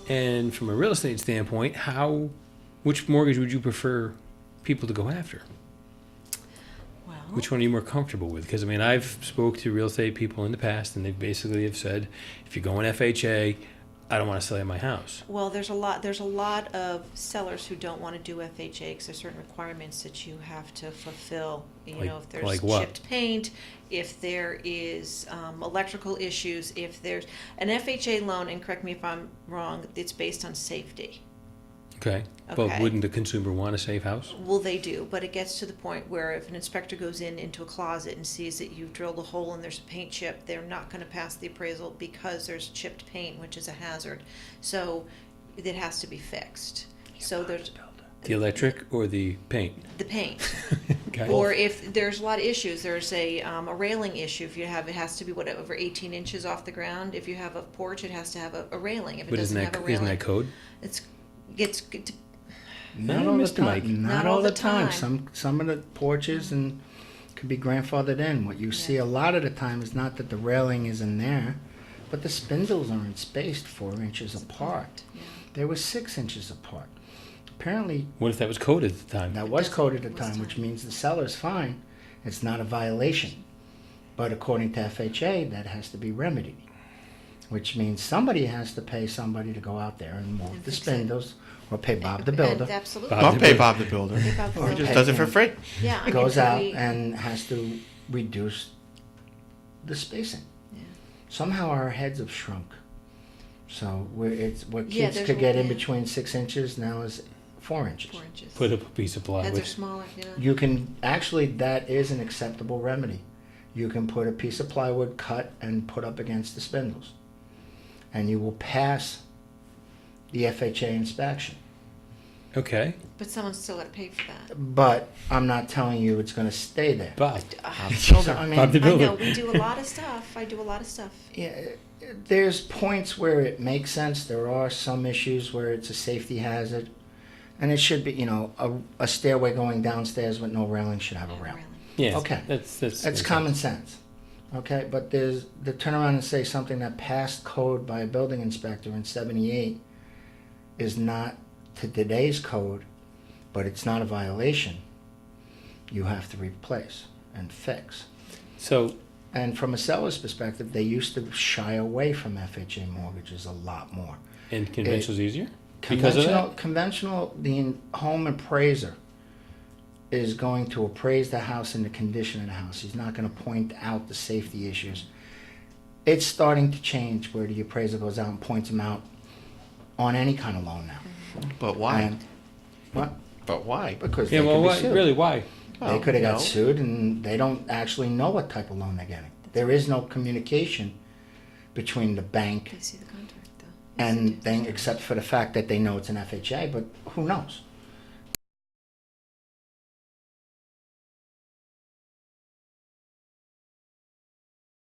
And from a real estate standpoint, which mortgage would you prefer people to go after? Well, Which one are you more comfortable with? Because, I mean, I've spoke to real estate people in the past, and they basically have said, if you're going FHA, I don't want to sell you my house. well, there's a lot of sellers who don't want to do FHA because there's certain requirements that you have to fulfill. If there's like what? chipped paint, if there is electrical issues, if there's an FHA loan, and correct me if I'm wrong, it's based on safety. Okay. But Okay. wouldn't the consumer want a safe house? Well, they do, but it gets to the point where if an inspector goes into a closet and sees that you've drilled a hole and there's a paint chip, they're not going to pass the appraisal because there's chipped paint, which is a hazard. So it has to be fixed. So there's The electric or the paint? the paint. Okay. Or if there's a lot of issues, there's a railing issue. If you have, it has to be over 18 inches off the ground. If you have a porch, it has to have a railing. If it But doesn't have a railing, isn't that code? it's Not all the Mr. Mike. time. Not all the time. Some of the porches and could be grandfathered in. What you see a lot of the time is not that the railing isn't there, but the spindles aren't spaced 4 inches apart. Yeah. They were 6 inches apart. Apparently, What if that was coded at the time? that was coded at the was time, which time. means the seller's fine. It's not a violation. But according to FHA, that has to be remedied, which means somebody has to pay somebody to go out there and move And the fix it. spindles, or pay Bob the builder. And absolutely. Bob Don't the pay builder. Bob the builder. Pay Bob the Or He just pay does it for him. free. Yeah, I Goes mean, out we- and has to reduce the spacing. Yeah. Somehow our heads have shrunk. So what Yeah, kids there's could get in yeah. between 6 inches now is 4 inches. 4 inches. Put up a piece of Heads are plywood. smaller. Yeah. You can actually, that is an acceptable remedy. You can put a piece of plywood cut and put up against the spindles, and you will pass the FHA inspection. Okay. But someone's still got to pay for that. But I'm not telling you it's going to stay there. Bob. So, I mean, Bob the I builder. know we do a lot of stuff. I do a lot of stuff. yeah, there's points where it makes sense. There are some issues where it's a safety hazard, and it should be, a stairway going downstairs with no railing should have a railing. Yes. Okay. That's common sense. Okay, but there's the turn around and say something that passed code by a building inspector in '78 is not to today's code, but it's not a violation. You have to replace and fix. So, And from a seller's perspective, they used to shy away from FHA mortgages a lot more. and conventional's easier? Because of that? Conventional, the home appraiser is going to appraise the house and the condition of the house. He's not going to point out the safety issues. It's starting to change where the appraiser goes out and points them out on any kind of loan now. But why? And, what? But why? Because Yeah, they well, could be why, sued. really, why? They could have got no. sued, and they don't actually know what type of loan they're getting. There is no communication between the bank They see the contract though. Yes, they and do. thing, except for the fact that they know it's an FHA, but who knows?